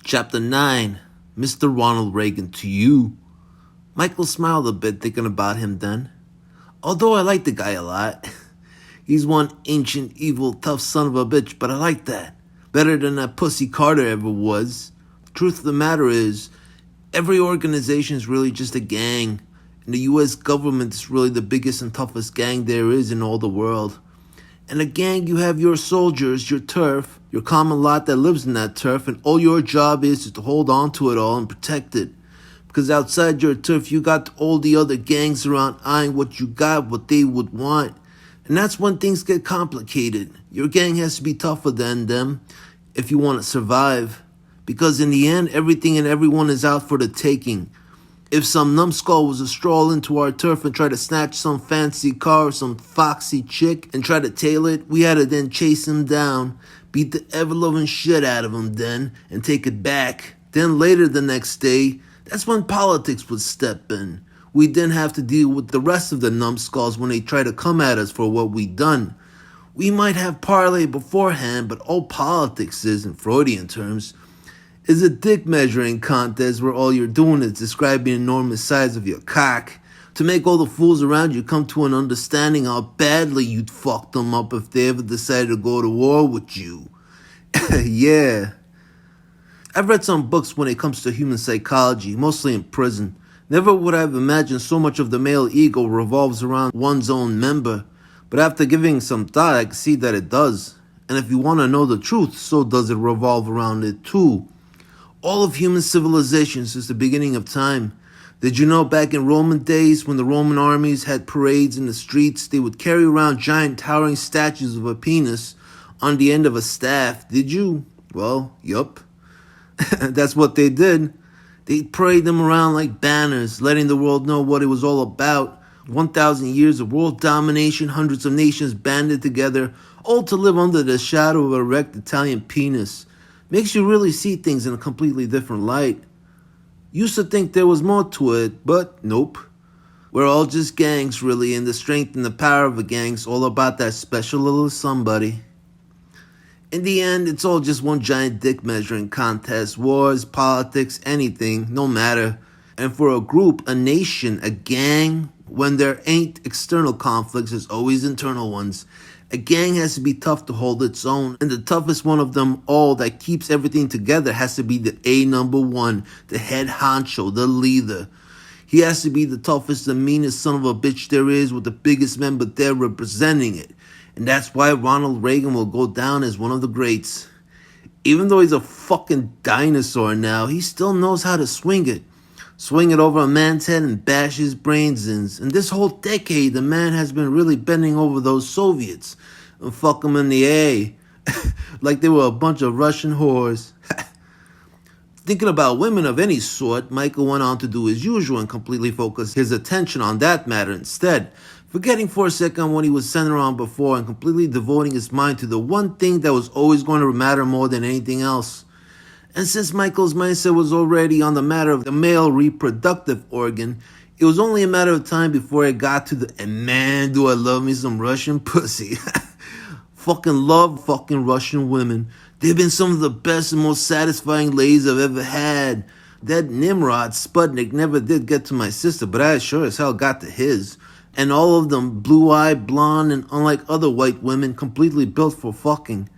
Chapter 9, Mr. Ronald Reagan to you. Michael smiled a bit thinking about him then. Although I like the guy a lot. He's one ancient, evil, tough son of a bitch, but I like that. Better than that pussy Carter ever was. The truth of the matter is, every organization is really just a gang. And the US government is really the biggest and toughest gang there is in all the world. In a gang, you have your soldiers, your turf, your common lot that lives in that turf, and all your job is to hold on to it all and protect it. Because outside your turf, you got all the other gangs around eyeing what you got, what they would want. And that's when things get complicated. Your gang has to be tougher than them if you want to survive. Because in the end, everything and everyone is out for the taking. If some numbskull was to stroll into our turf and try to snatch some fancy car or some foxy chick and try to tail it, we had to then chase him down, beat the ever-loving shit out of him then, and take it back. Then later the next day, that's when politics would step in. We then have to deal with the rest of the numbskulls when they try to come at us for what we done. We might have parlay beforehand, but all politics is, in Freudian terms, is a dick measuring contest where all you're doing is describing the enormous size of your cock to make all the fools around you come to an understanding how badly you'd fuck them up if they ever decided to go to war with you. Yeah. I've read some books when it comes to human psychology, mostly in prison. Never would I have imagined so much of the male ego revolves around one's own member, but after giving some thought, I can see that it does. And if you want to know the truth, so does it revolve around it too. All of human civilization since the beginning of time. Did you know back in Roman days when the Roman armies had parades in the streets, they would carry around giant towering statues of a penis on the end of a staff? Did you? Well, yup. That's what they did. They parade them around like banners, letting the world know what it was all about. 1,000 years of world domination, hundreds of nations banded together, all to live under the shadow of an erect Italian penis. Makes you really see things in a completely different light. Used to think there was more to it, but nope. We're all just gangs really, and the strength and the power of a gang's all about that special little somebody. In the end, it's all just one giant dick measuring contest. Wars, politics, anything, no matter. And for a group, a nation, a gang, when there ain't external conflicts, there's always internal ones. A gang has to be tough to hold its own, and the toughest one of them all that keeps everything together has to be the number one, the head honcho, the leader. He has to be the toughest, the meanest son of a bitch there is, with the biggest member there representing it. And that's why Ronald Reagan will go down as one of the greats. Even though he's a fucking dinosaur now, he still knows how to swing it. Swing it over a man's head and bash his brains in. And this whole decade, the man has been really bending over those Soviets and fuck them in the A. Like they were a bunch of Russian whores. Thinking about women of any sort, Michael went on to do his usual and completely focus his attention on that matter instead, forgetting for a second what he was centered on before and completely devoting his mind to the one thing that was always going to matter more than anything else. And since Michael's mindset was already on the matter of the male reproductive organ, it was only a matter of time before it got to the, and man, do I love me some Russian pussy. Fucking love fucking Russian women. They've been some of the best and most satisfying ladies I've ever had. That Nimrod Sputnik never did get to my sister, but I sure as hell got to his. And all of them blue-eyed, blonde, and unlike other white women, completely built for fucking.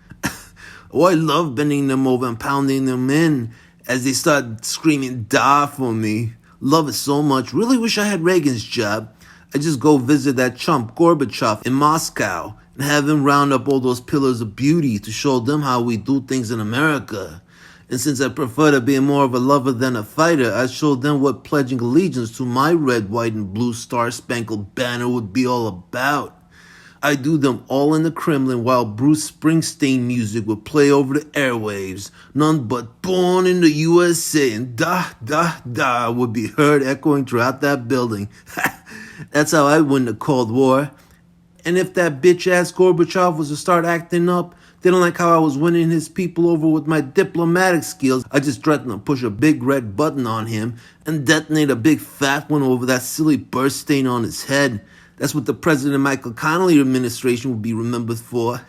Oh, I love bending them over and pounding them in as they start screaming, "Die for me." Love it so much. Really wish I had Reagan's job. I'd just go visit that chump Gorbachev in Moscow and have him round up all those pillars of beauty to show them how we do things in America. And since I prefer to be more of a lover than a fighter, I'd show them what pledging allegiance to my red, white, and blue star-spangled banner would be all about. I do them all in the Kremlin while Bruce Springsteen music would play over the airwaves. None but "Born in the USA" and "Da, da, da" would be heard echoing throughout that building. That's how I win the Cold War. And if that bitch-ass Gorbachev was to start acting up, didn't like how I was winning his people over with my diplomatic skills, I just threatened to push a big red button on him and detonate a big fat one over that silly birth stain on his head. That's what the President Michael Connelly administration will be remembered for.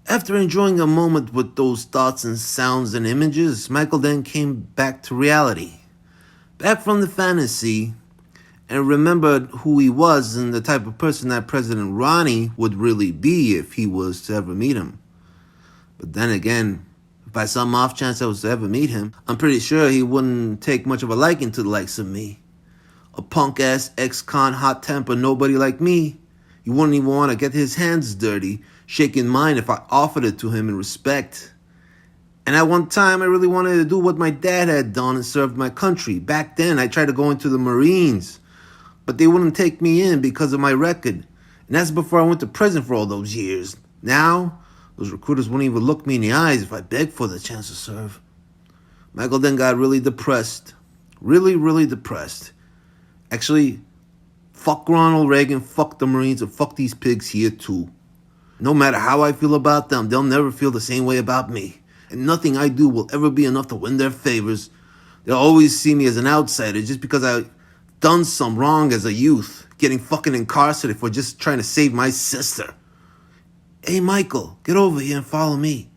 After enjoying a moment with those thoughts and sounds and images, Michael then came back to reality. Back from the fantasy, and remembered who he was and the type of person that President Ronnie would really be if he was to ever meet him. But then again, if by some off chance I was to ever meet him, I'm pretty sure he wouldn't take much of a liking to the likes of me. A punk-ass ex-con hot-temper nobody like me. He wouldn't even want to get his hands dirty, shaking mine if I offered it to him in respect. And at one time, I really wanted to do what my dad had done and served my country. Back then, I tried to go into the Marines, but they wouldn't take me in because of my record. And that's before I went to prison for all those years. Now, those recruiters wouldn't even look me in the eyes if I begged for the chance to serve. Michael then got really depressed. Really, really depressed. Actually, fuck Ronald Reagan, fuck the Marines, and fuck these pigs here too. No matter how I feel about them, they'll never feel the same way about me. And nothing I do will ever be enough to win their favors. They'll always see me as an outsider just because I've done some wrong as a youth, getting fucking incarcerated for just trying to save my sister. Hey, Michael, get over here and follow me.